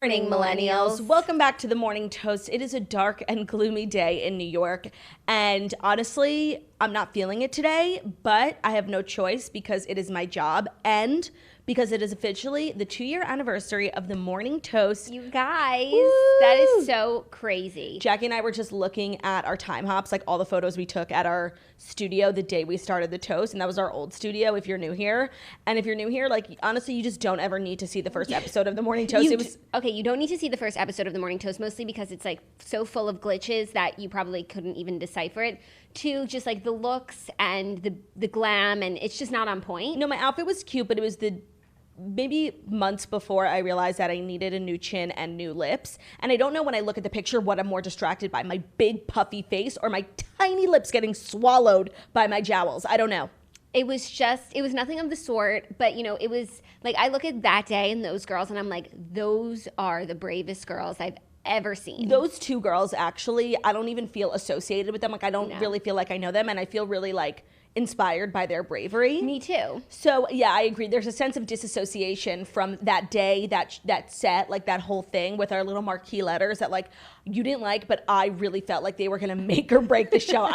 Morning, millennials. Welcome back to the Morning Toast. It is a dark and gloomy day in New York, and honestly, I'm not feeling it today, but I have no choice because it is my job and because it is officially the 2-year anniversary of the Morning Toast. You guys, Woo! that is so crazy. Jackie and I were just looking at our time hops, like all the photos we took at our studio the day we started the Toast, and that was our old studio if you're new here. And if you're new here, like honestly, you just don't ever need to see the first episode of the Morning Toast. You don't need to see the first episode of the Morning Toast, mostly because it's like so full of glitches that you probably couldn't even decipher it. Two, just like the looks and the glam, and it's just not on point. No, my outfit was cute, but it was maybe months before I realized that I needed a new chin and new lips. And I don't know when I look at the picture what I'm more distracted by, my big puffy face or my tiny lips getting swallowed by my jowls. I don't know. It was nothing of the sort, but it was like, I look at that day and those girls and I'm like, those are the bravest girls I've ever seen. Those two girls, actually, I don't even feel associated with them. Like, I don't really feel like I know them, and I feel really like inspired by their bravery. Me too. So yeah, I agree. There's a sense of disassociation from that day, that set, like that whole thing with our little marquee letters that like you didn't like, but I really felt like they were gonna make or break the show.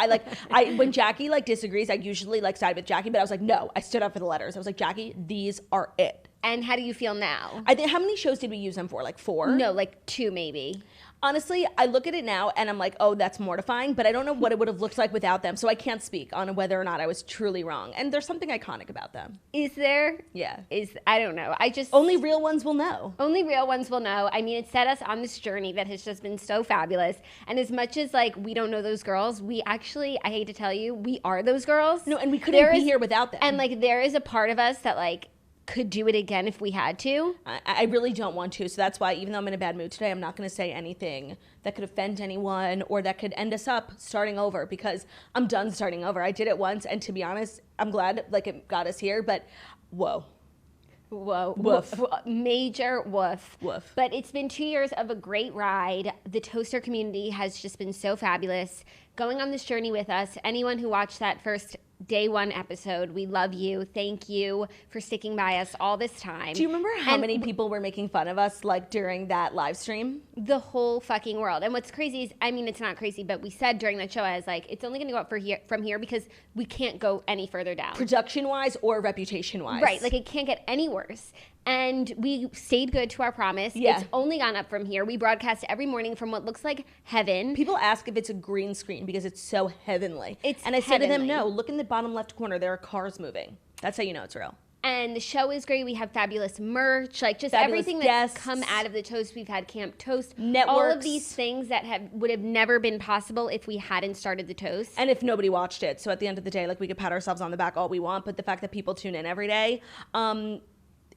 When Jackie like disagrees, I usually like side with Jackie, but I was like, no, I stood up for the letters. I was like, Jackie, these are it. And how do you feel now? I think, how many shows did we use them for? Like 4? No, like 2 maybe. Honestly, I look at it now and I'm like, oh, that's mortifying, but I don't know what it would have looked like without them, so I can't speak on whether or not I was truly wrong. And there's something iconic about them. Is there? Yeah. I don't know. Only real ones will know. Only real ones will know. I mean, it set us on this journey that has just been so fabulous. And as much as like we don't know those girls, we actually, I hate to tell you, we are those girls. No, and we couldn't be here without them. And like there is a part of us that like could do it again if we had to. I really don't want to, so that's why even though I'm in a bad mood today, I'm not going to say anything that could offend anyone or that could end us up starting over, because I'm done starting over. I did it once, and to be honest, I'm glad like it got us here, but whoa. Woof. Major woof. Woof. But it's been 2 years of a great ride. The Toaster community has just been so fabulous. Going on this journey with us, anyone who watched that first day 1 episode, we love you. Thank you for sticking by us all this time. Do you remember how many people were making fun of us like during that live stream? The whole fucking world. And what's crazy is, I mean, it's not crazy, but we said during that show, I was like, it's only going to go up from here because we can't go any further down. Production-wise or reputation-wise. Right. Like, it can't get any worse. And we stayed good to our promise. Yeah. It's only gone up from here. We broadcast every morning from what looks like heaven. People ask if it's a green screen because it's so heavenly. And I say to them, no, look in the bottom left corner. There are cars moving. That's how you know it's real. And the show is great. We have fabulous merch, like just fabulous everything guests. That's come out of the Toast. We've had Camp Toast. Networks. All of these things that would have never been possible if we hadn't started the Toast. And if nobody watched it. So at the end of the day, like we could pat ourselves on the back all we want, but the fact that people tune in every day,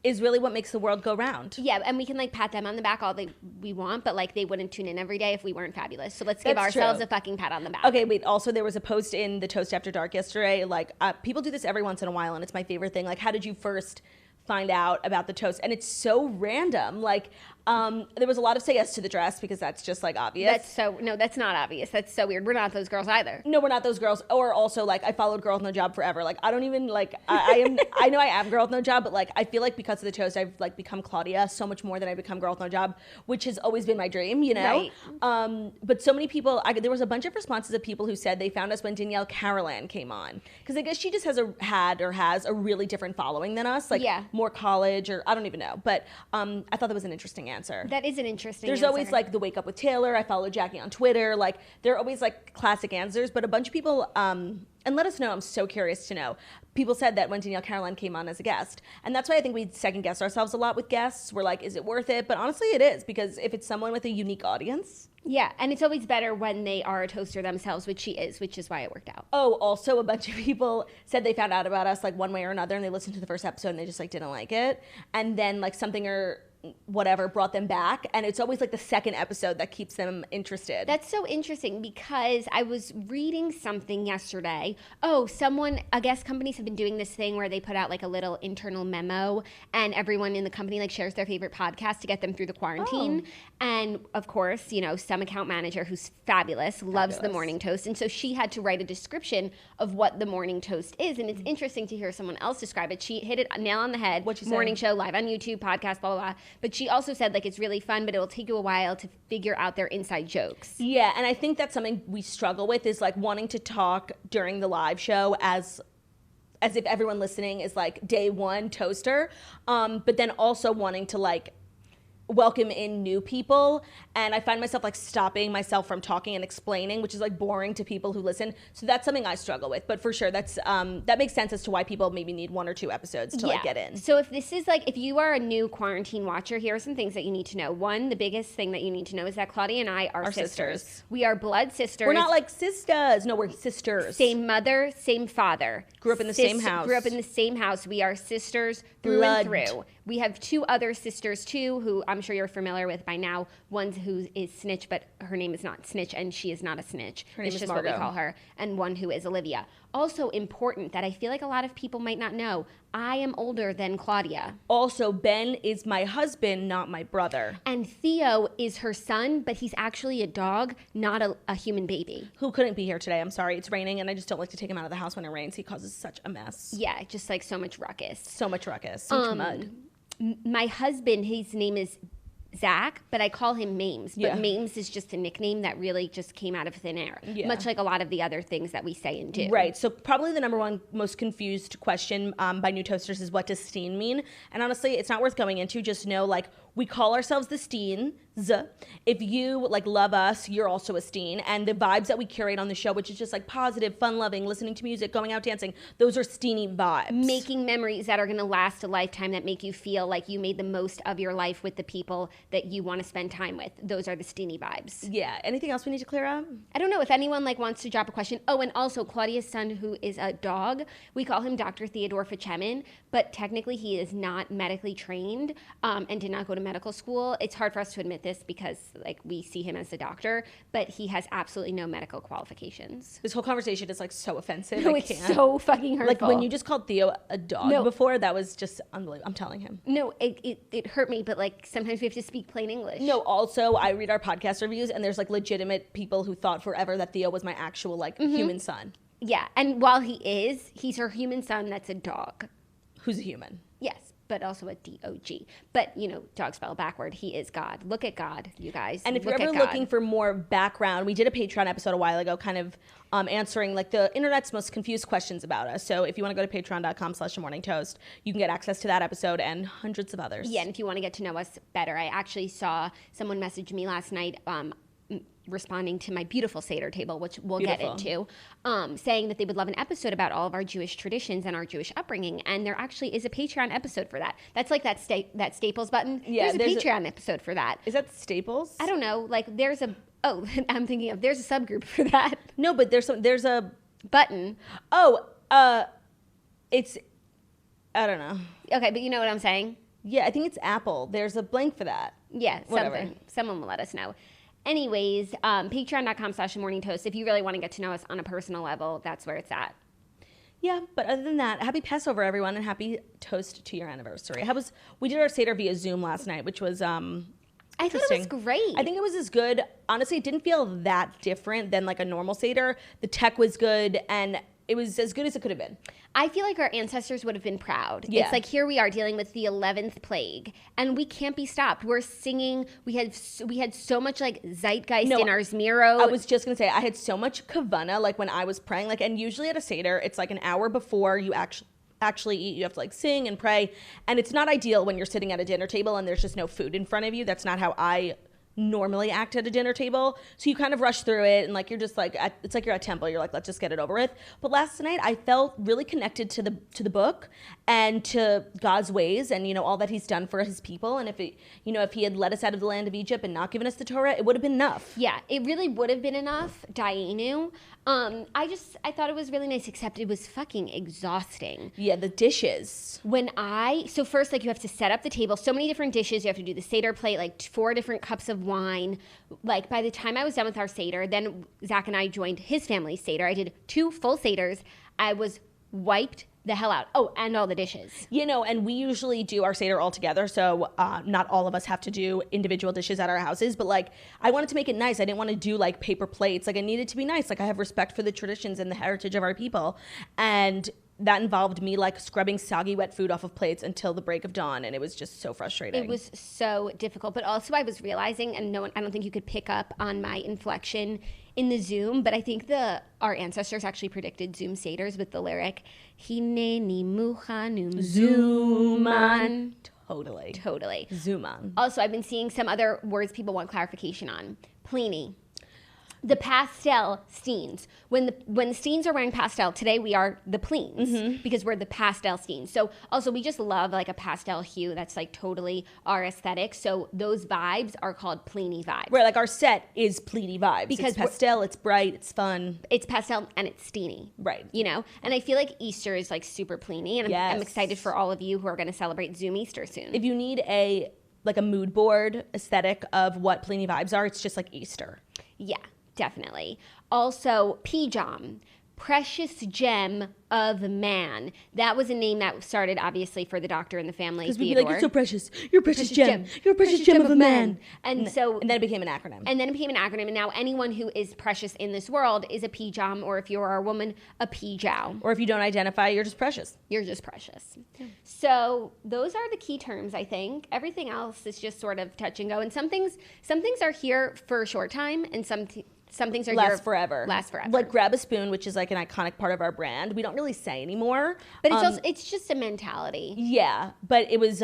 is really what makes the world go round. Yeah, and we can like pat them on the back all we want, but like they wouldn't tune in every day if we weren't fabulous. So let's give ourselves a fucking pat on the back. Okay, wait. Also, there was a post in the Toast After Dark yesterday. Like, people do this every once in a while, and it's my favorite thing. Like, how did you first find out about the Toast? And it's so random. Like, there was a lot of say yes to the dress because that's just like obvious. No, that's not obvious. That's so weird. We're not those girls either. No, we're not those girls. Or also like I followed Girl with No Job forever. Like I don't even like I know I am Girl with No Job, but like I feel like because of the Toast I've like become Claudia so much more than I become Girl with No Job, which has always been my dream, you know? Right. But so many people, there was a bunch of responses of people who said they found us when Danielle Carolan came on. Because I guess she just has a really different following than us. Like more college or I don't even know. But I thought that was an interesting answer. That is an interesting There's answer. always like the Wake Up with Taylor. I follow Jackie on Twitter. Like there are always like classic answers, but a bunch of people, and let us know, I'm so curious to know. People said that when Danielle Carolan came on as a guest. And that's why I think we second guess ourselves a lot with guests. We're like, is it worth it? But honestly, it is, because if it's someone with a unique audience. Yeah, and it's always better when they are a toaster themselves, which she is, which is why it worked out. Oh, also a bunch of people said they found out about us like one way or another, and they listened to the first episode and they just like didn't like it. And then like something or whatever brought them back, and it's always like the second episode that keeps them interested. That's so interesting, because I was reading something yesterday. I guess companies have been doing this thing where they put out like a little internal memo, and everyone in the company like shares their favorite podcast to get them through the quarantine. And of course, you know, some account manager who's fabulous loves the Morning Toast, and so she had to write a description of what the Morning Toast is. And it's interesting to hear someone else describe it. She hit it nail on the head. What'd you say? Morning show, live on YouTube, podcast, blah blah blah. But she also said, like, it's really fun, but it'll take you a while to figure out their inside jokes. Yeah, and I think that's something we struggle with, is like wanting to talk during the live show as if everyone listening is like day one toaster, but then also wanting to like welcome in new people, and I find myself like stopping myself from talking and explaining, which is like boring to people who listen. So that's something I struggle with, but for sure that's that makes sense as to why people maybe need 1 or 2 episodes to like get in. So if this is like, if you are a new quarantine watcher, here are some things that you need to know. One, the biggest thing that you need to know is that Claudia and I are sisters. We are blood sisters. We're not like sisters. No, we're sisters. Same mother, same father. Grew up in the same house. Grew up in the same house. We are sisters through Blood. and through. We have 2 other sisters too, who I'm sure you're familiar with by now. One who is Snitch, but her name is not Snitch, and she is not a snitch. Her name it's is just Margot. what we call her. And one who is Olivia. Also important that I feel like a lot of people might not know, I am older than Claudia. Also, Ben is my husband, not my brother. And Theo is her son, but he's actually a dog, not a human baby. Who couldn't be here today. I'm sorry. It's raining, and I just don't like to take him out of the house when it rains. He causes such a mess. Yeah, just like so much ruckus. So much ruckus. So much mud. My husband, his name is Zach, but I call him Mames. But Yeah. Mames is just a nickname that really just came out of thin air. Yeah. Much like a lot of the other things that we say and do. Right. So probably the number one most confused question by new toasters is, what does Steen mean? And honestly, it's not worth going into. Just know, like, we call ourselves the Steens. If you like love us, you're also a Steen. And the vibes that we curate on the show, which is just like positive, fun-loving, listening to music, going out dancing, those are Steeny vibes. Making memories that are going to last a lifetime, that make you feel like you made the most of your life with the people that you want to spend time with. Those are the Steeny vibes. Yeah. Anything else we need to clear up? I don't know if anyone like wants to drop a question. Oh, and also Claudia's son, who is a dog, we call him Dr. Theodore Fichemin, but technically he is not medically trained and did not go to medical school. It's hard for us to admit this because like we see him as a doctor, but he has absolutely no medical qualifications. This whole conversation is like so offensive. No, I it's can't. so fucking hurtful. Like when you just called Theo a dog No. before, that was just unbelievable. I'm telling him. No, it hurt me, but like sometimes we have to speak plain English. No, also I read our podcast reviews, and there's like legitimate people who thought forever that Theo was my actual like human son. Yeah, and while he's her human son that's a dog. Who's a human. Yes, but also a D-O-G. But, you know, dog spelled backward. He is God. Look at God, you guys. And if you're ever looking for more background, we did a Patreon episode a while ago kind of answering like the internet's most confused questions about us. So if you want to go to patreon.com/morningtoast, you can get access to that episode and hundreds of others. Yeah, and if you want to get to know us better, I actually saw someone message me last night responding to my beautiful Seder table, which we'll get into, saying that they would love an episode about all of our Jewish traditions and our Jewish upbringing. And there actually is a Patreon episode for that. That's like that Staples button. Yeah, there's a Patreon episode for that. Is that Staples? I don't know. Like there's a, I'm thinking of, there's a subgroup for that. No, but there's a Button. Oh, it's, I don't know. Okay, but you know what I'm saying? Yeah, I think it's Apple. There's a blank for that. Yeah, Whatever. something. Someone will let us know. Anyways, patreon.com/morningtoast. If you really want to get to know us on a personal level, that's where it's at. Yeah, but other than that, happy Passover, everyone, and happy toast to your anniversary. We did our Seder via Zoom last night, which was I thought it was interesting. great. I think it was as good. Honestly, it didn't feel that different than like a normal Seder. The tech was good, and it was as good as it could have been. I feel like our ancestors would have been proud. Yeah. It's like here we are dealing with the 11th plague, and we can't be stopped. We're singing. We had so much like zeitgeist in our Zmiro. I was just gonna say I had so much kavana like when I was praying. Like, and usually at a Seder, it's like an hour before you actually eat. You have to like sing and pray, and it's not ideal when you're sitting at a dinner table and there's just no food in front of you. That's not how I normally act at a dinner table. So you kind of rush through it, and like you're just like it's like you're at temple. You're like, let's just get it over with. But last night I felt really connected to the book and to God's ways, and you know all that He's done for His people. And if He had let us out of the land of Egypt and not given us the Torah, it would have been enough. Yeah, it really would have been enough. Dainu. I thought it was really nice, except it was fucking exhausting. Yeah, the dishes. So first, like, you have to set up the table, so many different dishes. You have to do the Seder plate, like 4 different cups of wine. Like, by the time I was done with our Seder, then Zach and I joined his family's Seder. I did 2 full Seders. I was wiped the hell out. Oh, and all the dishes. You know, and we usually do our Seder all together, so not all of us have to do individual dishes at our houses, but like, I wanted to make it nice. I didn't want to do like paper plates. Like, I needed to be nice. Like, I have respect for the traditions and the heritage of our people. And that involved me like scrubbing soggy wet food off of plates until the break of dawn, and it was just so frustrating. It was so difficult, but also I was realizing, and I don't think you could pick up on my inflection in the Zoom, but I think our ancestors actually predicted Zoom Seders with the lyric Hineni Muhanum Zuman. Totally. Zuman. Also, I've been seeing some other words people want clarification on. Pliny. The pastel steens. When the steens are wearing pastel, today we are the pleens because we're the pastel steens. So also we just love like a pastel hue. That's like totally our aesthetic. So those vibes are called Pliny vibes. Right, like our set is Pliny vibes. Because it's pastel, it's bright, it's fun. It's pastel and it's steeny. Right. You know? And I feel like Easter is like super Pliny. And I'm excited for all of you who are going to celebrate Zoom Easter soon. If you need a mood board aesthetic of what Pliny vibes are, it's just like Easter. Yeah. Definitely. Also, Pijam, precious gem of man. That was a name that started, obviously, for the doctor and the family. Because we'd be like, you're so precious. You're a precious gem. You're a precious gem of a man. And then it became an acronym. And now anyone who is precious in this world is a Pijam, or if you're a woman, a Pijow. Or if you don't identify, you're just precious. You're just precious. Yeah. So those are the key terms, I think. Everything else is just sort of touch and go. And some things are here for a short time, and some things are last forever. Like grab a spoon, which is like an iconic part of our brand. We don't really say anymore. But it's just a mentality. Yeah. But it was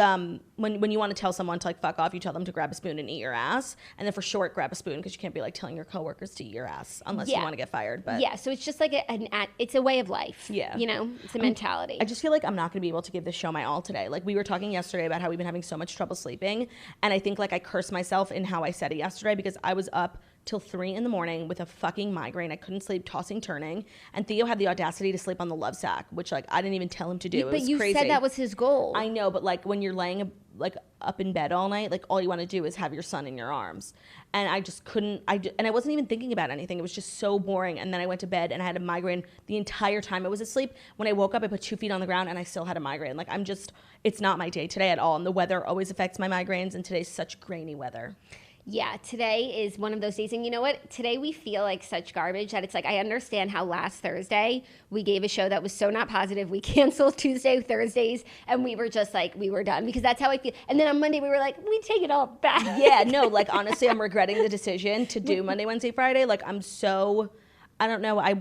when you want to tell someone to like fuck off, you tell them to grab a spoon and eat your ass. And then for short, grab a spoon, because you can't be like telling your coworkers to eat your ass unless you want to get fired. But yeah, so it's just like it's a way of life. Yeah. You know, it's a mentality. I just feel like I'm not going to be able to give this show my all today. Like we were talking yesterday about how we've been having so much trouble sleeping. And I think like I cursed myself in how I said it yesterday, because I was up till 3 a.m. with a fucking migraine. I couldn't sleep, tossing, turning. And Theo had the audacity to sleep on the love sack, which like I didn't even tell him to do. But it was you crazy. said that was his goal. I know, but like when you're laying like up in bed all night, like all you want to do is have your son in your arms. And I just couldn't, and I wasn't even thinking about anything. It was just so boring. And then I went to bed and I had a migraine the entire time I was asleep. When I woke up, I put 2 feet on the ground and I still had a migraine. Like it's not my day today at all. And the weather always affects my migraines, and today's such grainy weather. Yeah, today is one of those days. And you know what? Today we feel like such garbage that it's like, I understand how last Thursday we gave a show that was so not positive. We canceled Tuesday, Thursdays, and we were just like, we were done, because that's how I feel. And then on Monday we were like, we take it all back. Yeah, no, like honestly, I'm regretting the decision to do Monday, Wednesday, Friday. Like I don't know. I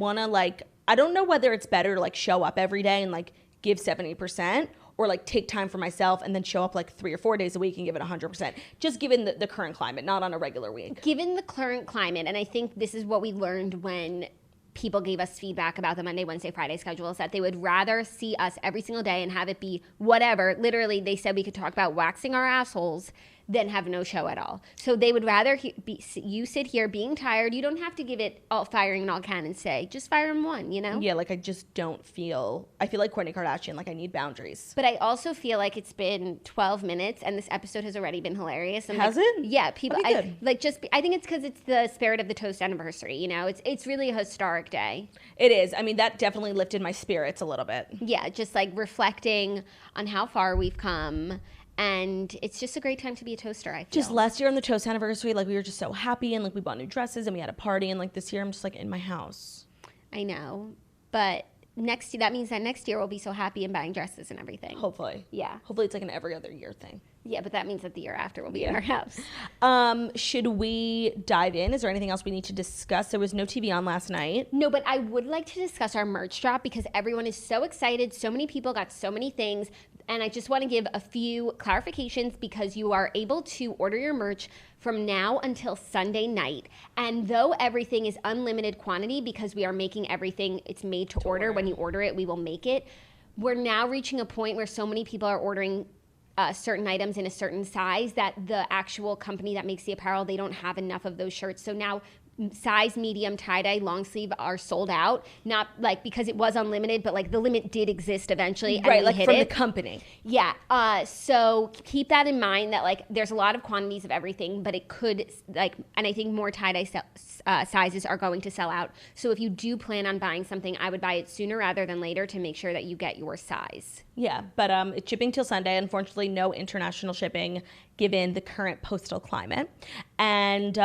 don't know whether it's better to like show up every day and like give 70%, or like take time for myself and then show up like 3 or 4 days a week and give it 100%, just given the current climate, not on a regular week. Given the current climate, and I think this is what we learned when people gave us feedback about the Monday, Wednesday, Friday schedule, is that they would rather see us every single day and have it be whatever. Literally, they said we could talk about waxing our assholes than have no show at all. So they would rather you sit here being tired. You don't have to give it all firing and all cannons say. Just fire them one, you know? Yeah, like I feel like Kourtney Kardashian, like I need boundaries. But I also feel like it's been 12 minutes and this episode has already been hilarious. And has it? Yeah, people, I think it's because it's the spirit of the toast anniversary, you know? It's really a historic day. It is. I mean, that definitely lifted my spirits a little bit. Yeah, just like reflecting on how far we've come. And it's just a great time to be a toaster, I feel. Just last year on the toast anniversary, like we were just so happy, and like we bought new dresses and we had a party, and like this year I'm just like in my house. I know. But that means that next year we'll be so happy and buying dresses and everything. Hopefully. Yeah. Hopefully it's like an every other year thing. Yeah, but that means that the year after we'll be in our house. Should we dive in? Is there anything else we need to discuss? There was no TV on last night. No, but I would like to discuss our merch drop, because everyone is so excited. So many people got so many things. And I just want to give a few clarifications, because you are able to order your merch from now until Sunday night. And though everything is unlimited quantity, because we are making everything, it's made to order. When you order it, we will make it. We're now reaching a point where so many people are ordering certain items in a certain size that the actual company that makes the apparel, they don't have enough of those shirts. So now size medium tie-dye long sleeve are sold out, not like because it was unlimited, but like the limit did exist eventually, and right, like hit from it. The company. Yeah, so keep that in mind, that like there's a lot of quantities of everything, but it could like, and I think more tie-dye sizes are going to sell out. So if you do plan on buying something, I would buy it sooner rather than later to make sure that you get your size. Yeah, but it's shipping till Sunday. Unfortunately, no international shipping given the current postal climate. And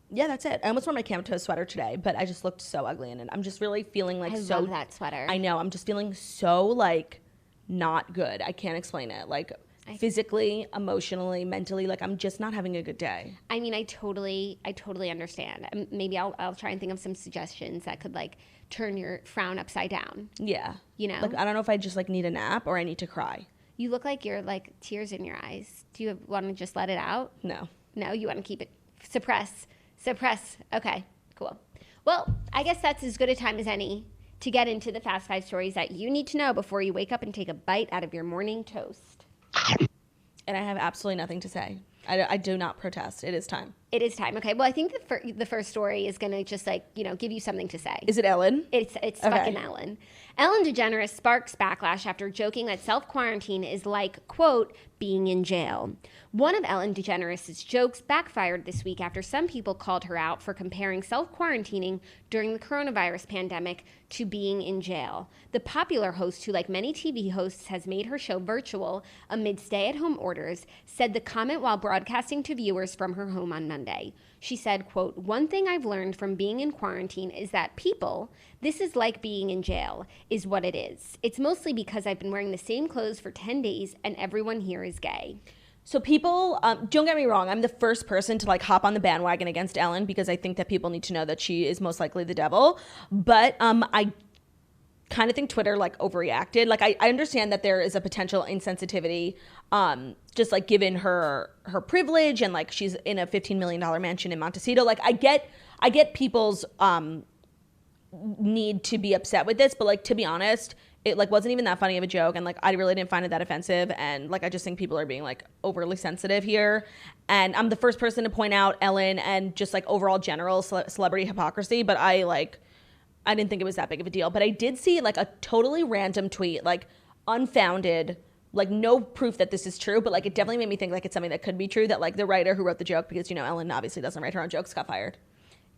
Yeah, that's it. I almost wore my camel toe sweater today, but I just looked so ugly in it. I'm just really feeling like I love that sweater. I know. I'm just feeling so like not good. I can't explain it. Like physically, emotionally, mentally, like I'm just not having a good day. I mean, I totally understand. Maybe I'll try and think of some suggestions that could like turn your frown upside down. Yeah. You know? Like I don't know if I just like need a nap or I need to cry. You look like you're like tears in your eyes. Do you want to just let it out? No. No, you want to keep it suppress. Okay, cool. Well, I guess that's as good a time as any to get into the Fast Five stories that you need to know before you wake up and take a bite out of your morning toast. And I have absolutely nothing to say. I do not protest. It is time. It is time. Okay. Well, I think the first story is going to just like, give you something to say. Is it Ellen? It's okay. Fucking Ellen. Ellen DeGeneres sparks backlash after joking that self-quarantine is like, quote, being in jail. One of Ellen DeGeneres' jokes backfired this week after some people called her out for comparing self-quarantining during the coronavirus pandemic to being in jail. The popular host, who like many TV hosts has made her show virtual amid stay-at-home orders, said the comment while broadcasting to viewers from her home on Monday. She said, quote, "One thing I've learned from being in quarantine is that people, this is like being in jail, is what it is. It's mostly because I've been wearing the same clothes for 10 days and everyone here is gay." So people, don't get me wrong, I'm the first person to like hop on the bandwagon against Ellen because I think that people need to know that she is most likely the devil. But I kind of think Twitter like overreacted. Like I understand that there is a potential insensitivity, just like given her privilege and like she's in a $15 million mansion in Montecito. Like I get people's need to be upset with this, but like to be honest, it like wasn't even that funny of a joke, and like I really didn't find it that offensive, and like I just think people are being like overly sensitive here. And I'm the first person to point out Ellen and just like overall general celebrity hypocrisy, but I didn't think it was that big of a deal. But I did see like a totally random tweet, like unfounded, like no proof that this is true, but like it definitely made me think like it's something that could be true, that like the writer who wrote the joke, because Ellen obviously doesn't write her own jokes, got fired.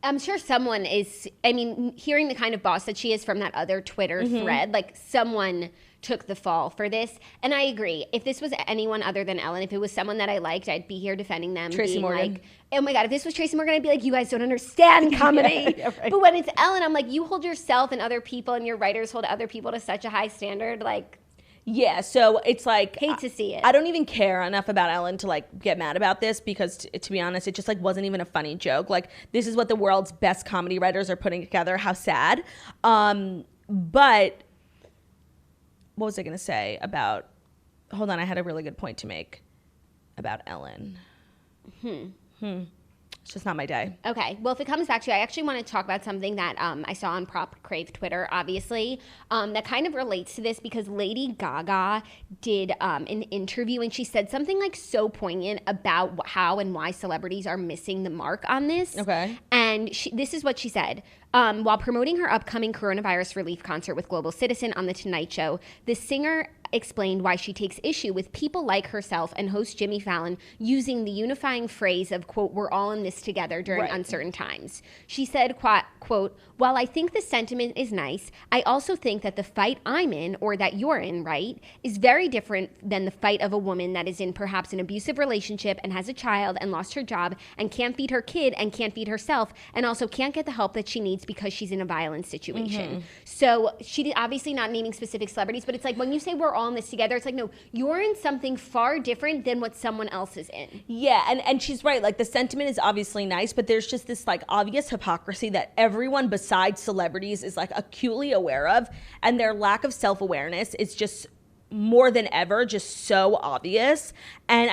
I'm sure someone is, I mean, hearing the kind of boss that she is from that other Twitter thread, like someone took the fall for this. And I agree. If this was anyone other than Ellen, if it was someone that I liked, I'd be here defending them. Tracy Morgan. Like, oh my God, if this was Tracy Morgan, I'd be like, you guys don't understand comedy. Yeah, right. But when it's Ellen, I'm like, you hold yourself and other people and your writers hold other people to such a high standard. Like, yeah, so it's like, hate to see it. I don't even care enough about Ellen to like get mad about this, because to be honest, it just like wasn't even a funny joke. Like this is what the world's best comedy writers are putting together. How sad. But what was I going to say about, hold on, I had a really good point to make about Ellen. It's just not my day. Okay. Well, if it comes back to you, I actually want to talk about something that I saw on Prop Crave Twitter, obviously, that kind of relates to this, because Lady Gaga did an interview and she said something like so poignant about how and why celebrities are missing the mark on this. Okay. And this is what she said. While promoting her upcoming coronavirus relief concert with Global Citizen on The Tonight Show, the singer explained why she takes issue with people like herself and host Jimmy Fallon using the unifying phrase of, quote, "we're all in this together" during uncertain times. She said, quote, "While I think the sentiment is nice, I also think that the fight I'm in, or that you're in, right, is very different than the fight of a woman that is in perhaps an abusive relationship and has a child and lost her job and can't feed her kid and can't feed herself and also can't get the help that she needs because she's in a violent situation." So she obviously not naming specific celebrities, but it's like when you say we're all in this together, it's like, no, you're in something far different than what someone else is in. Yeah, and she's right. Like the sentiment is obviously nice, but there's just this like obvious hypocrisy that everyone besides celebrities is like acutely aware of, and their lack of self-awareness is just more than ever just so obvious. And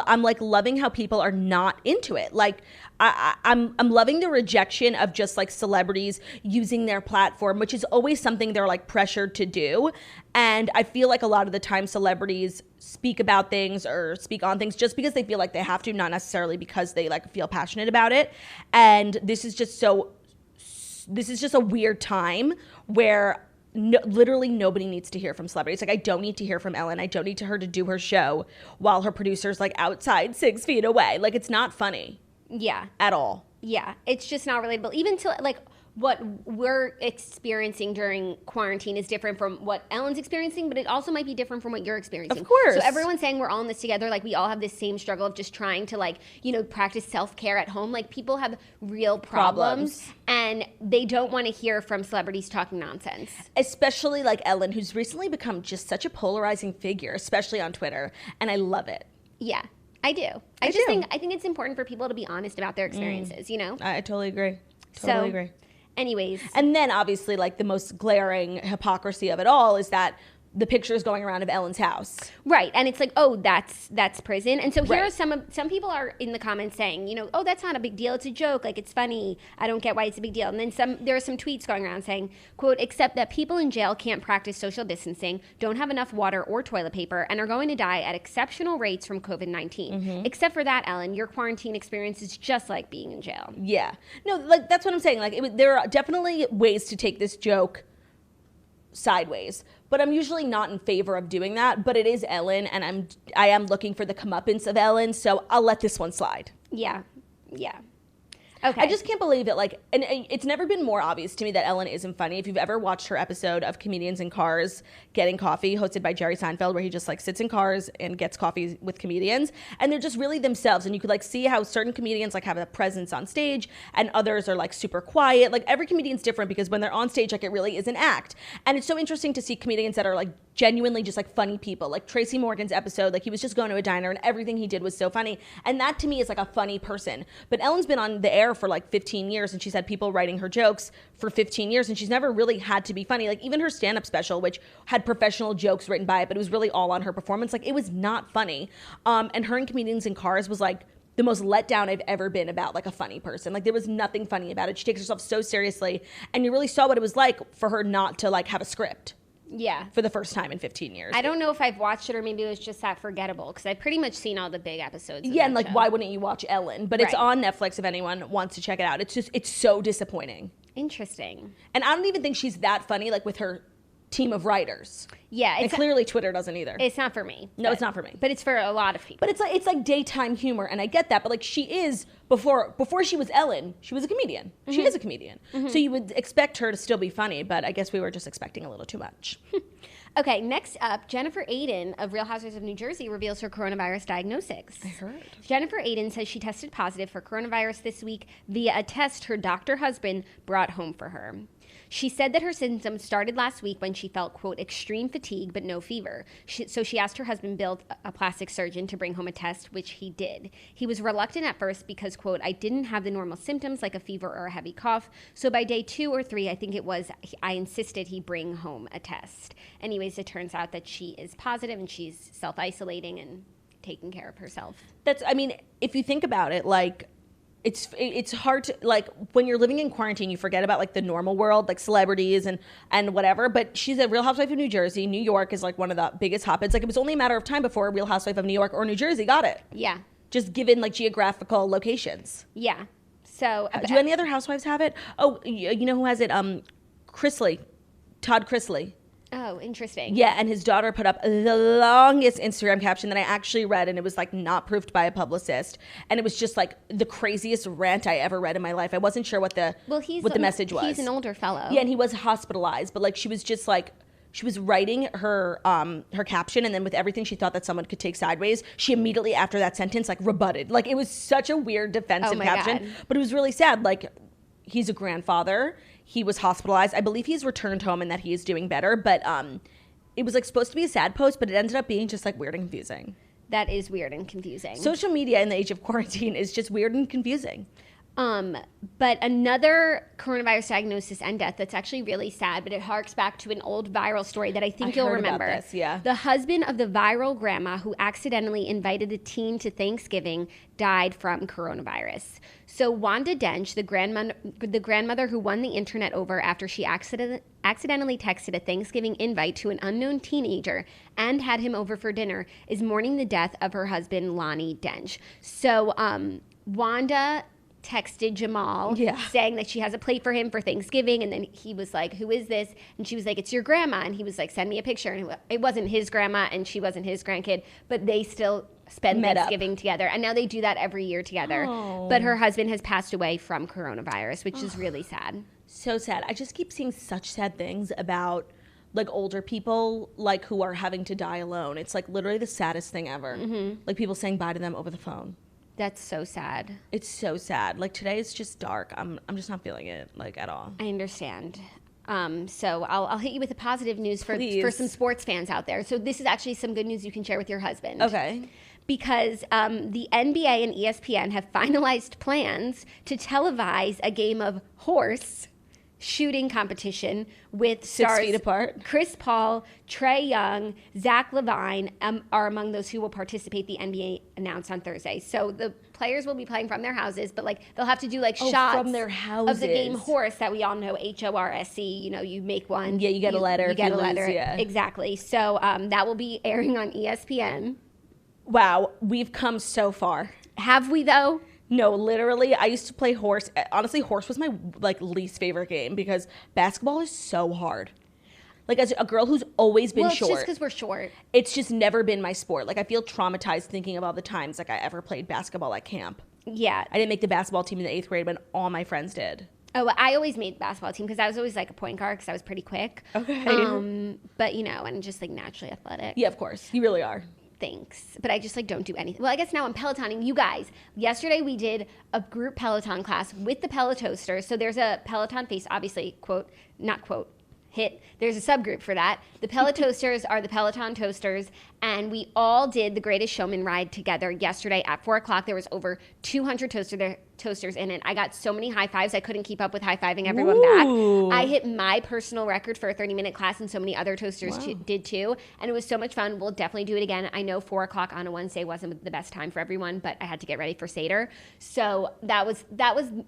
I'm like loving how people are not into it. Like I'm loving the rejection of just like celebrities using their platform, which is always something they're like pressured to do. And I feel like a lot of the time celebrities speak about things or speak on things just because they feel like they have to, not necessarily because they like feel passionate about it. And this is just a weird time where literally nobody needs to hear from celebrities. Like I don't need to hear from Ellen. I don't need her to do her show while her producer's like outside 6 feet away. Like it's not funny. Yeah. At all. Yeah. It's just not relatable. Even to like what we're experiencing during quarantine is different from what Ellen's experiencing, but it also might be different from what you're experiencing. Of course. So everyone's saying we're all in this together. Like, we all have this same struggle of just trying to, like, you know, practice self-care at home. Like, people have real problems. And they don't want to hear from celebrities talking nonsense. Especially like Ellen, who's recently become just such a polarizing figure, especially on Twitter. And I love it. Yeah, I do. I think it's important for people to be honest about their experiences, you know? I totally agree. Totally agree. Anyways. And then obviously like the most glaring hypocrisy of it all is that the pictures going around of Ellen's house. Right. And it's like, oh, that's prison. And so here are some people are in the comments saying, you know, oh, that's not a big deal. It's a joke. Like, it's funny. I don't get why it's a big deal. And then there are some tweets going around saying, quote, except that people in jail can't practice social distancing, don't have enough water or toilet paper, and are going to die at exceptional rates from COVID-19. Except for that, Ellen, your quarantine experience is just like being in jail. Yeah. No, like, that's what I'm saying. Like, there are definitely ways to take this joke sideways, but I'm usually not in favor of doing that. But it is Ellen, and I am looking for the comeuppance of Ellen, so I'll let this one slide. Yeah. Okay. I just can't believe it. Like, and it's never been more obvious to me that Ellen isn't funny. If you've ever watched her episode of Comedians in Cars Getting Coffee, hosted by Jerry Seinfeld, where he just like sits in cars and gets coffee with comedians, and they're just really themselves. And you could like see how certain comedians like have a presence on stage, and others are like super quiet. Like, every comedian's different because when they're on stage, like, it really is an act. And it's so interesting to see comedians that are like genuinely just like funny people. Like Tracy Morgan's episode, like, he was just going to a diner and everything he did was so funny. And that to me is like a funny person. But Ellen's been on the air for like 15 years, and she's had people writing her jokes for 15 years, and she's never really had to be funny. Like, even her stand-up special, which had professional jokes written by it, but it was really all on her performance, like, it was not funny. And her in Comedians in Cars was like the most let down I've ever been about like a funny person. Like, there was nothing funny about it. She takes herself so seriously, and you really saw what it was like for her not to like have a script. Yeah. For the first time in 15 years. I don't know if I've watched it, or maybe it was just that forgettable, because I've pretty much seen all the big episodes. Yeah, and like, why wouldn't you watch Ellen? But it's on Netflix if anyone wants to check it out. It's so disappointing. Interesting. And I don't even think she's that funny, like, with her team of writers. Yeah. And clearly Twitter doesn't either. It's not for me. No, it's not for me. But it's for a lot of people. But it's like daytime humor, and I get that. But like, she is, before she was Ellen, she was a comedian. She is a comedian. So you would expect her to still be funny, but I guess we were just expecting a little too much. Okay, next up, Jennifer Aydin of Real Housewives of New Jersey reveals her coronavirus diagnosis. I heard. Jennifer Aydin says she tested positive for coronavirus this week via a test her doctor husband brought home for her. She said that her symptoms started last week when she felt, quote, extreme fatigue but no fever. So she asked her husband, Bill, a plastic surgeon, to bring home a test, which he did. He was reluctant at first because, quote, I didn't have the normal symptoms like a fever or a heavy cough. So by day 2 or 3, I think it was, I insisted he bring home a test. Anyways, it turns out that she is positive and she's self-isolating and taking care of herself. I mean, if you think about it, like, it's hard to, like, when you're living in quarantine, you forget about like the normal world, like celebrities and whatever. But she's a Real Housewife of New Jersey. New York is like one of the biggest hotbeds. Like, it was only a matter of time before a Real Housewife of New York or New Jersey got it. Yeah. Just given like geographical locations. Yeah. So do any other housewives have it? Oh, you know who has it? Todd Chrisley. Oh, interesting. Yeah, and his daughter put up the longest Instagram caption that I actually read, and it was like not proofed by a publicist, and it was just like the craziest rant I ever read in my life. I wasn't sure what the message was. He's an older fellow. Yeah, and he was hospitalized, but like, she was just like, she was writing her caption, and then with everything she thought that someone could take sideways, she immediately after that sentence like rebutted. Like, it was such a weird defensive caption, God. But it was really sad. Like, he's a grandfather. He was hospitalized. I believe he's returned home and that he is doing better. But it was like supposed to be a sad post, but it ended up being just like weird and confusing. That is weird and confusing. Social media in the age of quarantine is just weird and confusing. But another coronavirus diagnosis and death that's actually really sad, but it harks back to an old viral story that I think you'll remember. About this, yeah. The husband of the viral grandma who accidentally invited a teen to Thanksgiving died from coronavirus. So Wanda Dench, the grandmother who won the internet over after she accidentally texted a Thanksgiving invite to an unknown teenager and had him over for dinner, is mourning the death of her husband, Lonnie Dench. So Wanda texted Jamal saying that she has a plate for him for Thanksgiving, and then he was like, who is this? And she was like, it's your grandma. And he was like, send me a picture. And it wasn't his grandma, and she wasn't his grandkid, but they still spend Thanksgiving together, and now they do that every year together. But her husband has passed away from coronavirus, which is really sad. So sad. I just keep seeing such sad things about like older people like who are having to die alone. It's like literally the saddest thing ever. Like people saying bye to them over the phone. That's so sad. It's so sad. Like today is just dark. I'm just not feeling it like at all. I understand. So I'll hit you with the positive news for some sports fans out there. So this is actually some good news you can share with your husband. Okay. Because the NBA and ESPN have finalized plans to televise a game of horse shooting competition with 6 feet apart. Chris Paul, Trae Young, Zach LaVine are among those who will participate. The NBA announced on Thursday. So the players will be playing from their houses, but like they'll have to do like shots from their houses of the game horse that we all know, HORSE. You know, you make one. Yeah, you get a letter. You get a letter. Yeah. Exactly. So that will be airing on ESPN. Wow, we've come so far. Have we though? No, literally, I used to play horse. Honestly, horse was my like least favorite game because basketball is so hard. Like as a girl who's always been short. Well, it's just because we're short. It's just never been my sport. Like I feel traumatized thinking of all the times like I ever played basketball at camp. Yeah. I didn't make the basketball team in the 8th grade, but all my friends did. Oh, I always made the basketball team because I was always like a point guard because I was pretty quick. Okay. But you know, and just like naturally athletic. Yeah, of course. You really are. Thanks. But I just like don't do anything. Well, I guess now I'm Pelotoning. You guys, yesterday we did a group Peloton class with the Pelotosters. So there's a Peloton face, obviously, quote, not quote, hit. There's a subgroup for that. The Pelotosters are the Peloton Toasters, and we all did the Greatest Showman ride together yesterday at 4 o'clock. There was over 200 toasters in it. I got so many high fives. I couldn't keep up with high-fiving everyone Ooh. back. I hit my personal record for a 30-minute class, and so many other toasters did too. And it was so much fun. We'll definitely do it again. I know 4 o'clock on a Wednesday wasn't the best time for everyone, but I had to get ready for Seder. So that was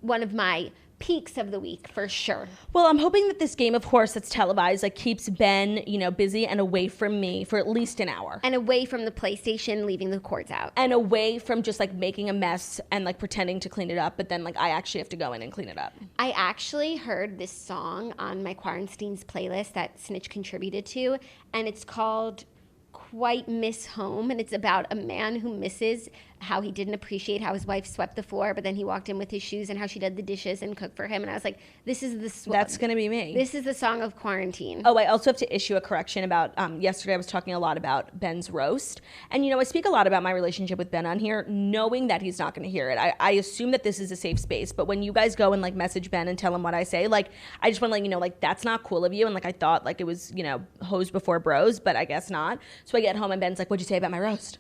one of my peaks of the week for sure. Well, I'm hoping that this game of horse that's televised like keeps Ben, you know, busy and away from me for at least an hour. And away from the PlayStation, leaving the cords out. And away from just like making a mess and like pretending to clean it up, but then like I actually have to go in and clean it up. I actually heard this song on my Quarantine's playlist that Snitch contributed to, and it's called Quite Miss Home, and it's about a man who misses how he didn't appreciate how his wife swept the floor, but then he walked in with his shoes and how she did the dishes and cooked for him. And I was like, this is the That's going to be me. This is the song of quarantine. Oh, I also have to issue a correction about yesterday I was talking a lot about Ben's roast. And, you know, I speak a lot about my relationship with Ben on here, knowing that he's not going to hear it. I assume that this is a safe space. But when you guys go and, like, message Ben and tell him what I say, like, I just want to let you know, like, that's not cool of you. And, like, I thought, like, it was, you know, hoes before bros, but I guess not. So I get home and Ben's like, what'd you say about my roast?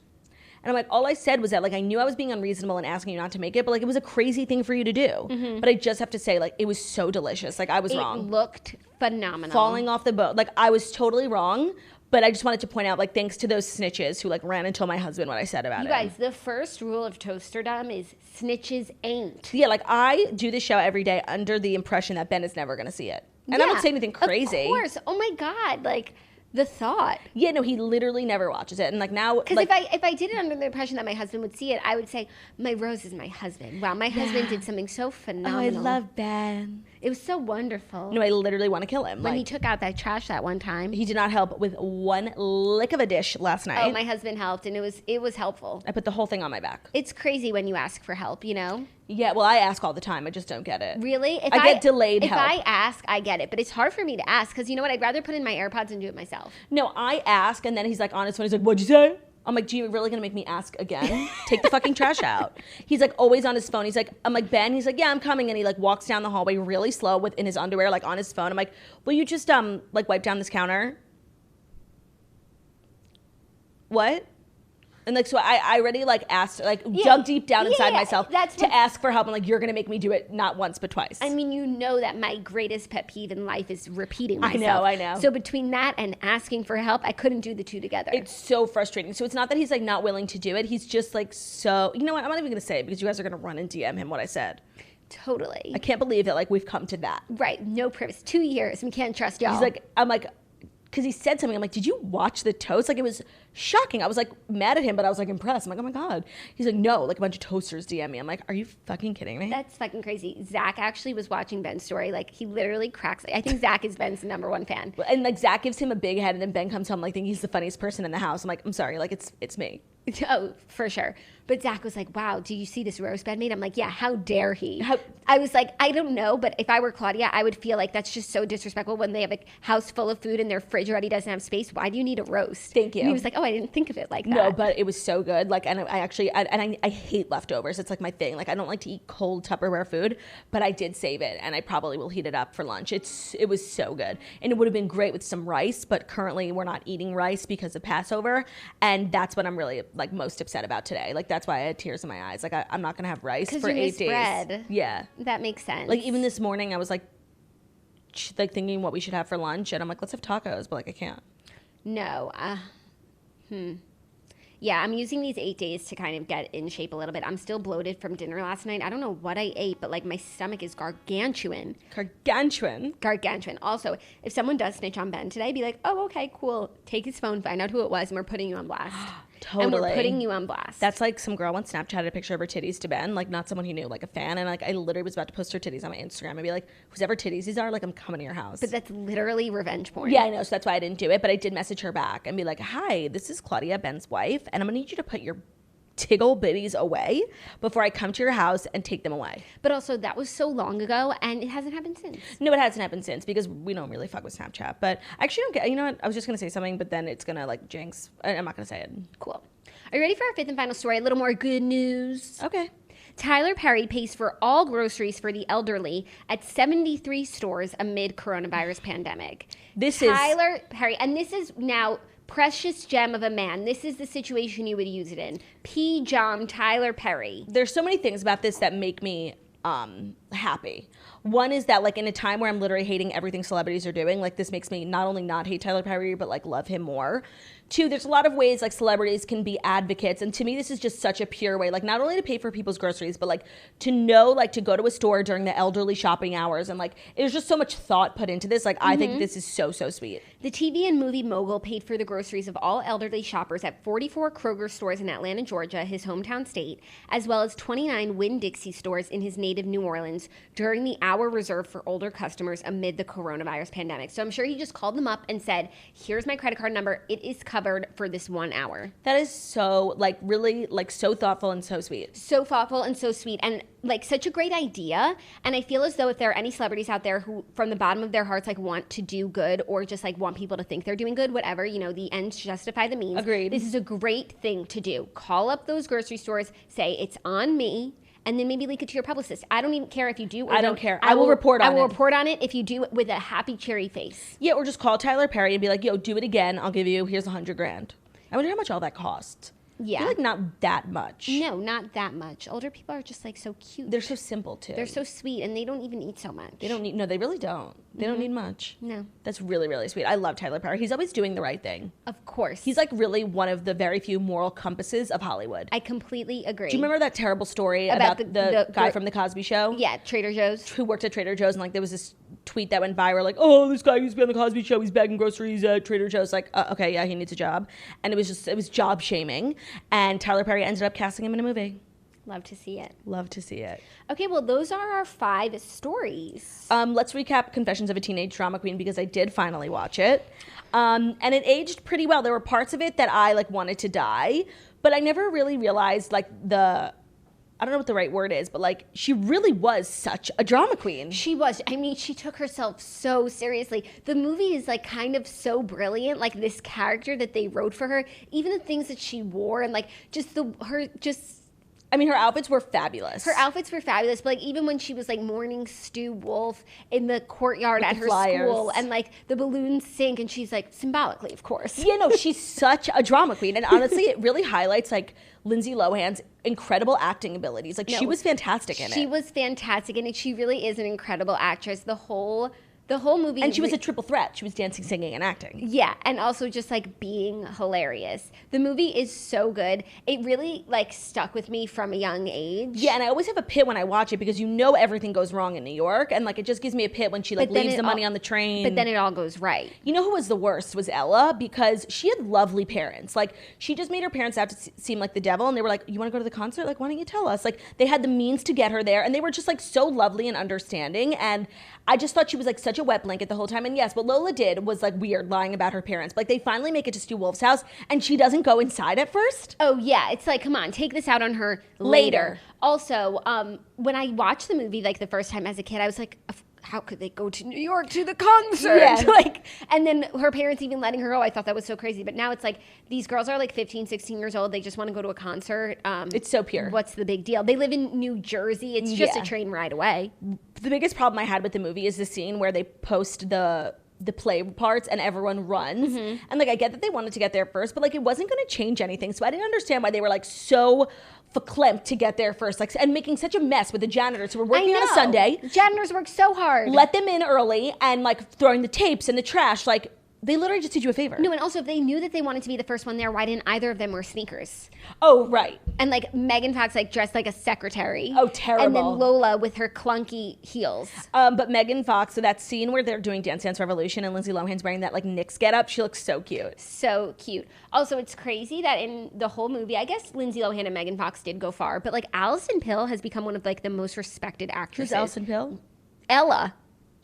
And I'm like, all I said was that, like, I knew I was being unreasonable and asking you not to make it, but, like, it was a crazy thing for you to do. Mm-hmm. But I just have to say, like, it was so delicious. Like, I was wrong. It looked phenomenal. Falling off the boat. Like, I was totally wrong, but I just wanted to point out, like, thanks to those snitches who, like, ran and told my husband what I said about it. You guys, the first rule of Toasterdom is snitches ain't. Yeah, like, I do this show every day under the impression that Ben is never going to see it. And I don't say anything crazy. Of course. Oh, my God. Like, the thought. Yeah, no, he literally never watches it. And like now, because like, if I did it under the impression that my husband would see it, I would say, my Rose is my husband. Wow, my husband did something so phenomenal. Oh, I love Ben. It was so wonderful. No, I literally want to kill him. When he took out that trash that one time. He did not help with one lick of a dish last night. Oh, my husband helped, and it was helpful. I put the whole thing on my back. It's crazy when you ask for help, you know? Yeah, well, I ask all the time. I just don't get it. Really? I get delayed help. If I ask, I get it. But it's hard for me to ask because, you know what? I'd rather put in my AirPods and do it myself. No, I ask, and then he's like on his phone. He's like, what'd you say? I'm like, you really gonna make me ask again? Take the fucking trash out. He's like always on his phone. He's like, I'm like, Ben? He's like, yeah, I'm coming. And he like walks down the hallway really slow in his underwear, like on his phone. I'm like, will you just like wipe down this counter? What? And like, so I already like asked, like dug deep down inside myself to ask for help. And like, you're going to make me do it not once, but twice. I mean, you know that my greatest pet peeve in life is repeating myself. I know. So between that and asking for help, I couldn't do the two together. It's so frustrating. So it's not that he's like not willing to do it. He's just like, so, you know what? I'm not even going to say it because you guys are going to run and DM him what I said. Totally. I can't believe that like we've come to that. Right. No privacy. 2 years. We can't trust y'all. He's like, I'm like, because he said something. I'm like, did you watch the toast? Like, it was shocking. I was like mad at him, but I was like impressed. I'm like, oh my God. He's like, no, like a bunch of toasters DM me. I'm like, are you fucking kidding me? That's fucking crazy. Zach actually was watching Ben's story. Like, he literally cracks. I think Zach is Ben's #1 fan. And like, Zach gives him a big head, and then Ben comes home like thinking he's the funniest person in the house. I'm like, I'm sorry, like it's me. Oh, for sure. But Zach was like, wow, do you see this roast Ben made? I'm like, yeah, how dare he? I was like, I don't know, but if I were Claudia, I would feel like that's just so disrespectful when they have a house full of food and their fridge already doesn't have space. Why do you need a roast? Thank you. And he was like, oh, I didn't think of it like that. No, but it was so good. Like, and I hate leftovers. It's like my thing. Like, I don't like to eat cold Tupperware food, but I did save it, and I probably will heat it up for lunch. It was so good, and it would have been great with some rice. But currently, we're not eating rice because of Passover, and that's what I'm really like most upset about today. Like, that's why I had tears in my eyes. Like, I'm not gonna have rice for 8 days. Bread. Yeah, that makes sense. Like, even this morning, I was like thinking what we should have for lunch, and I'm like, let's have tacos, but like I can't. No. Yeah, I'm using these 8 days to kind of get in shape a little bit. I'm still bloated from dinner last night. I don't know what I ate, but like my stomach is gargantuan. Gargantuan. Also, if someone does snitch on Ben today, be like, oh, okay, cool. Take his phone, find out who it was, and we're putting you on blast. Totally. And we're putting you on blast. That's like some girl on Snapchat a picture of her titties to Ben, like not someone he knew, like a fan, and like I literally was about to post her titties on my Instagram and be like, whoever titties these are, like I'm coming to your house. But that's literally revenge porn. Yeah, I know, so that's why I didn't do it, but I did message her back and be like, hi, this is Claudia, Ben's wife, and I'm gonna need you to put your tiggle bitties away before I come to your house and take them away. But also, that was so long ago, and it hasn't happened since. No, it hasn't happened since because we don't really fuck with Snapchat. But I actually don't get, you know what, I was just gonna say something, but then it's gonna like jinx. I'm not gonna say it. Cool. Are you ready for our fifth and final story? A little more good news. Okay. Tyler Perry pays for all groceries for the elderly at 73 stores amid coronavirus pandemic. Tyler Perry, and this is now precious gem of a man. This is the situation you would use it in. P. John Tyler Perry. There's so many things about this that make me happy. One is that like in a time where I'm literally hating everything celebrities are doing, like this makes me not only not hate Tyler Perry, but like love him more. Two, there's a lot of ways like celebrities can be advocates. And to me, this is just such a pure way, like not only to pay for people's groceries, but like to know, like to go to a store during the elderly shopping hours. And like, there's just so much thought put into this. Like, I think this is so, so sweet. The TV and movie mogul paid for the groceries of all elderly shoppers at 44 Kroger stores in Atlanta, Georgia, his hometown state, as well as 29 Winn-Dixie stores in his native New Orleans during the hour reserved for older customers amid the coronavirus pandemic. So I'm sure he just called them up and said, here's my credit card number. It is covered for this 1 hour. That is so like really like so thoughtful and so sweet. So thoughtful and so sweet and like such a great idea. And I feel as though if there are any celebrities out there who from the bottom of their hearts like want to do good or just like want people to think they're doing good, whatever, you know, the ends justify the means. Agreed. This is a great thing to do. Call up those grocery stores, say it's on me. And then maybe link it to your publicist. I don't even care if you do or I don't care. I will report on it. I will report on it if you do it with a happy, cheery face. Yeah, or just call Tyler Perry and be like, yo, do it again. I'll give you, here's $100,000. I wonder how much all that costs. Yeah. I feel like not that much. No, not that much. Older people are just like so cute. They're so simple too. They're so sweet and they don't even eat so much. They don't need, no, they really don't. They don't need much. No. That's really, really sweet. I love Tyler Perry. He's always doing the right thing. Of course. He's like really one of the very few moral compasses of Hollywood. I completely agree. Do you remember that terrible story about the guy from the Cosby Show? Yeah, Trader Joe's. Who worked at Trader Joe's and like there was this tweet that went viral like, oh, this guy used to be on the Cosby Show. He's bagging groceries at Trader Joe's. Like, okay, yeah, he needs a job. And it was job shaming. And Tyler Perry ended up casting him in a movie. Love to see it. Love to see it. Okay, well, those are our 5 stories. Let's recap Confessions of a Teenage Drama Queen because I did finally watch it. And it aged pretty well. There were parts of it that I like wanted to die, but I never really realized like I don't know what the right word is, but like she really was such a drama queen. She was. I mean, she took herself so seriously. The movie is like kind of so brilliant, like this character that they wrote for her, even the things that she wore and like I mean, her outfits were fabulous. Her outfits were fabulous, but like even when she was like mourning Stu Wolf in the courtyard at her school and like the balloons sink and she's like, symbolically, of course. Yeah, no, she's such a drama queen. And honestly, it really highlights like Lindsay Lohan's incredible acting abilities. Like she was fantastic in it. She was fantastic in it. She really is an incredible actress. The whole movie. And she was a triple threat. She was dancing, singing, and acting. Yeah, and also just like being hilarious. The movie is so good. It really like stuck with me from a young age. Yeah, and I always have a pit when I watch it because you know everything goes wrong in New York, and like it just gives me a pit when she like leaves the money on the train. But then it all goes right. You know who was the worst was Ella because she had lovely parents. Like she just made her parents out to seem like the devil, and they were like, "You want to go to the concert? Like, why don't you tell us?" Like they had the means to get her there, and they were just like so lovely and understanding. And I just thought she was like such such a wet blanket the whole time. And yes, what Lola did was like weird, lying about her parents. But like they finally make it to Stu Wolf's house and she doesn't go inside at first. Oh yeah, it's like, come on, take this out on her later. Also, when I watched the movie like the first time as a kid, I was like, how could they go to New York to the concert? Yeah. Like, and then her parents even letting her go. I thought that was so crazy. But now it's like these girls are like 15, 16 years old. They just want to go to a concert. It's so pure. What's the big deal? They live in New Jersey. It's just a train ride away. The biggest problem I had with the movie is the scene where they post the play parts and everyone runs. And like I get that they wanted to get there first, but like it wasn't going to change anything. So I didn't understand why they were like so verklempt to get there first, like, and making such a mess with the janitors who were working on a Sunday. Janitors work so hard. Let them in early and like throwing the tapes in the trash. Like they literally just did you a favor. No, and also if they knew that they wanted to be the first one there, why didn't either of them wear sneakers? Oh, right. And like Megan Fox like dressed like a secretary. Oh, terrible. And then Lola with her clunky heels. But Megan Fox, so that scene where they're doing Dance Dance Revolution and Lindsay Lohan's wearing that like Knicks getup, she looks so cute. So cute. Also, it's crazy that in the whole movie, I guess Lindsay Lohan and Megan Fox did go far, but like Alison Pill has become one of like the most respected actresses. Who's Alison Pill? Ella.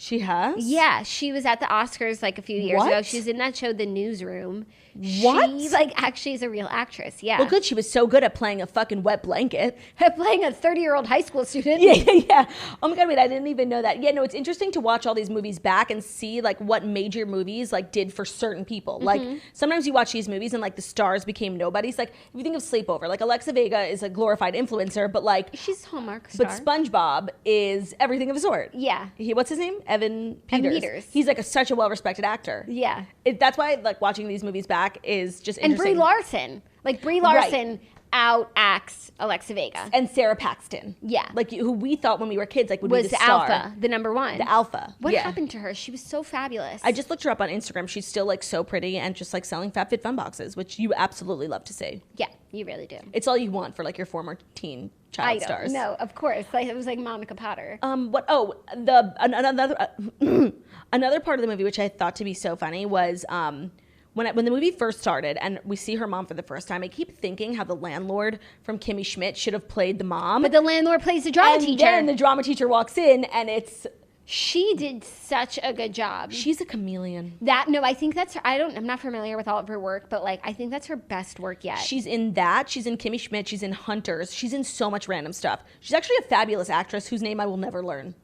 She has? Yeah, she was at the Oscars like a few years ago. What? She was in that show, The Newsroom. What? She like actually is a real actress. Yeah. Well, good. She was so good at playing a fucking wet blanket. Playing a 30-year-old high school student. Yeah. Oh my God, wait, I didn't even know that. Yeah, no, it's interesting to watch all these movies back and see like what major movies like did for certain people. Like sometimes you watch these movies and like the stars became nobodies. Like if you think of Sleepover, like Alexa Vega is a glorified influencer, but like She's Hallmark star. but SpongeBob is everything of a sort. Yeah. What's his name? Evan Peters. Peters. He's like such a well-respected actor. Yeah. That's why like watching these movies back is just And interesting. Brie Larson. Like Brie Larson out-acts Alexa Vega. And Sarah Paxton. Yeah. Like who we thought when we were kids like would was be the the star. alpha, the number one. The alpha. What Yeah. happened to her? She was so fabulous. I just looked her up on Instagram. She's still like so pretty and just like selling FabFitFun boxes, which you absolutely love to see. Yeah, you really do. It's all you want for like your former teen child stars. No, of course. Like, it was like Monica Potter. Another part of the movie which I thought to be so funny was when the movie first started and we see her mom for the first time, I keep thinking how the landlord from Kimmy Schmidt should have played the mom. But the landlord plays the drama teacher. And then the drama teacher walks in and She did such a good job. she's a chameleon. I think that's her. I'm not familiar with all of her work, but like I think that's her best work yet. She's in that. She's in Kimmy Schmidt. She's in Hunters. She's in so much random stuff. She's actually a fabulous actress whose name I will never learn.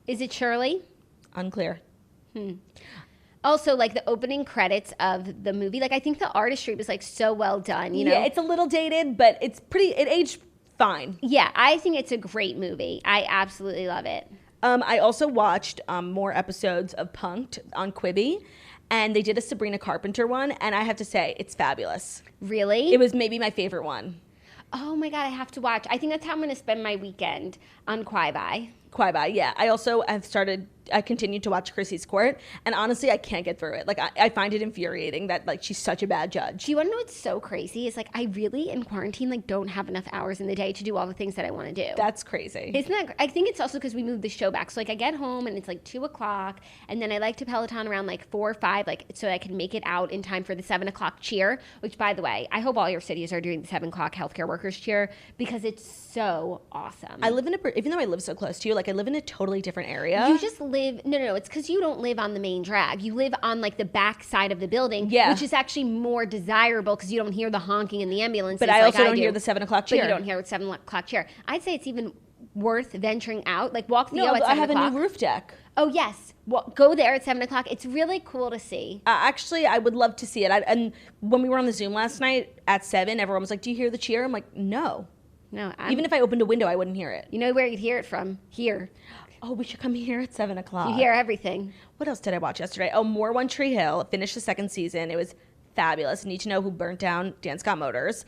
Is it Shirley? Unclear. Also, like the opening credits of the movie, like I think the artistry was like so well done, you know? Yeah, it's a little dated, but it aged fine. Yeah, I think it's a great movie. I absolutely love it. I also watched more episodes of Punk'd on Quibi, and they did a Sabrina Carpenter one, and I have to say, it's fabulous. Really? It was maybe my favorite one. Oh my God, I have to watch. I think that's how I'm going to spend my weekend on Quibi. Quibi, yeah. I continued to watch Chrissy's Court, and honestly, I can't get through it. Like, I find it infuriating that, like, she's such a bad judge. Do you want to know what's so crazy? Is like, I really, in quarantine, like, don't have enough hours in the day to do all the things that I want to do. That's crazy. Isn't that, I think it's also because we moved the show back. So, like, I get home and it's like 2 o'clock, and then I like to Peloton around like 4 or 5, like, so I can make it out in time for the 7 o'clock cheer, which, by the way, I hope all your cities are doing the 7 o'clock healthcare workers cheer because it's so awesome. Even though I live so close to you, like, I live in a totally different area. You just live, no, it's because you don't live on the main drag. You live on like the back side of the building, yeah, which is actually more desirable because you don't hear the honking in the ambulances. But I also don't hear the 7 o'clock cheer. But you don't hear the 7 o'clock cheer. I'd say it's even worth venturing out. Like walk the O at 7 o'clock. I have a new roof deck. Oh, yes. Well, go there at 7 o'clock. It's really cool to see. Actually, I would love to see it. And when we were on the Zoom last night at 7, everyone was like, do you hear the cheer? I'm like, no. No. Even if I opened a window, I wouldn't hear it. You know where you'd hear it from? Here. Oh, we should come here at 7 o'clock. You hear everything. What else did I watch yesterday? Oh, more One Tree Hill. Finished the 2nd season. It was fabulous. Need to know who burnt down Dan Scott Motors.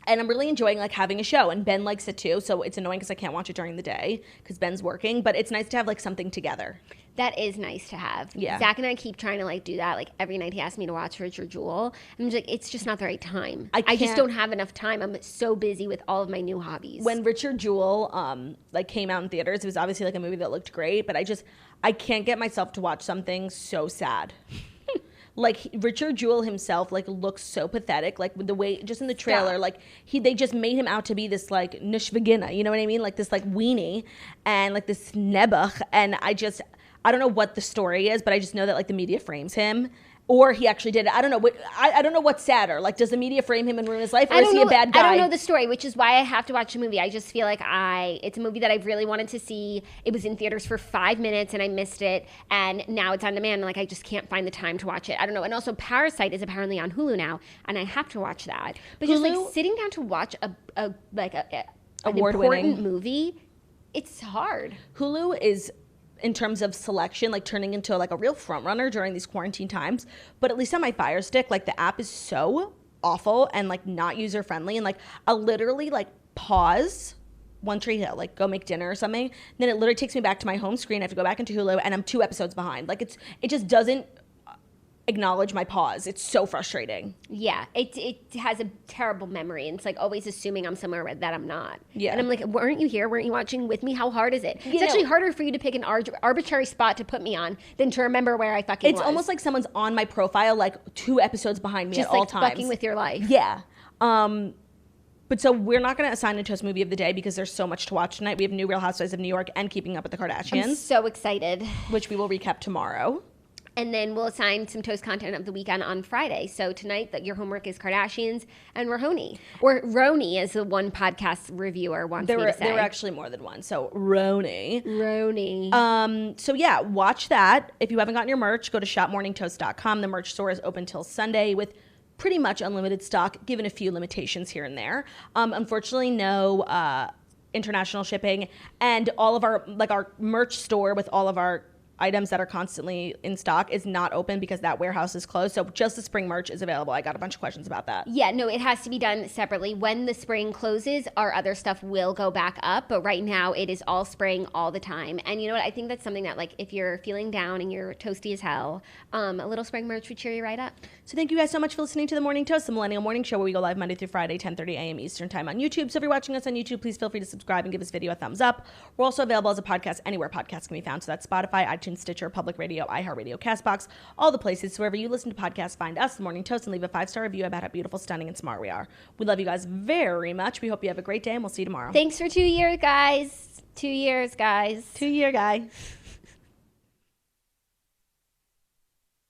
And I'm really enjoying like having a show, and Ben likes it too. So it's annoying because I can't watch it during the day because Ben's working. But it's nice to have like something together. That is nice to have. Yeah. Zach and I keep trying to like do that. Like every night he asks me to watch Richard Jewell. And I'm just like, it's just not the right time. I just don't have enough time. I'm so busy with all of my new hobbies. When Richard Jewell like came out in theaters, it was obviously like a movie that looked great, but I can't get myself to watch something so sad. Like Richard Jewell himself like looks so pathetic, like with the way just in the trailer, like they just made him out to be this like nushvagina, you know what I mean? Like this like weenie and like this nebuch, and I don't know what the story is, but I just know that like the media frames him. Or he actually did it. I don't know. I don't know what's sadder. Like, does the media frame him and ruin his life, or is he a bad guy? I don't know the story, which is why I have to watch the movie. I just feel like it's a movie that I really wanted to see. It was in theaters for 5 minutes, and I missed it. And now it's on demand, and like I just can't find the time to watch it. I don't know. And also, Parasite is apparently on Hulu now, and I have to watch that. But just like sitting down to watch an important movie, it's hard. Hulu is, in terms of selection, like turning into like a real front runner during these quarantine times. But at least on my Fire Stick, like the app is so awful and like not user friendly. And like I'll literally like pause One Tree Hill, like go make dinner or something. Then it literally takes me back to my home screen. I have to go back into Hulu and I'm 2 episodes behind. Like it just doesn't acknowledge my pause. It's so frustrating. Yeah, it has a terrible memory, and it's like always assuming I'm somewhere that I'm not. Yeah. And I'm like, weren't you here? Weren't you watching with me? How hard is it? You it's know, actually harder for you to pick an arbitrary spot to put me on than to remember where I fucking was. It's almost like someone's on my profile like 2 episodes behind me just at all like times. fucking with your life. Yeah. But so we're not going to assign a toast movie of the day because there's so much to watch tonight. We have new Real Housewives of New York and Keeping Up with the Kardashians. I'm so excited. Which we will recap tomorrow. And then we'll assign some toast content of the weekend on Friday. So tonight, your homework is Kardashians and RHONJ. Or RHONJ, as the one podcast reviewer wants me to say. There were actually more than one. So RHONJ. RHONJ. So yeah, watch that. If you haven't gotten your merch, go to shopmorningtoast.com. The merch store is open till Sunday with pretty much unlimited stock, given a few limitations here and there. Unfortunately, no international shipping. And all of our merch store with all of our items that are constantly in stock is not open because that warehouse is closed. So just the spring merch is available. I got a bunch of questions about that. Yeah, no, it has to be done separately. When the spring closes, our other stuff will go back up. But right now, it is all spring all the time. And you know what? I think that's something that, like, if you're feeling down and you're toasty as hell, a little spring merch would cheer you right up. So thank you guys so much for listening to The Morning Toast, the Millennial Morning Show, where we go live Monday through Friday, 10:30 a.m. Eastern Time on YouTube. So if you're watching us on YouTube, please feel free to subscribe and give this video a thumbs up. We're also available as a podcast anywhere podcasts can be found. So that's Spotify, iTunes, Stitcher, Public Radio, iHeartRadio, CastBox, all the places. So wherever you listen to podcasts, find us, The Morning Toast, and leave a 5-star review about how beautiful, stunning, and smart we are. We love you guys very much. We hope you have a great day, and we'll see you tomorrow. Thanks for 2 years, guys. 2 years, guys. 2 year guys.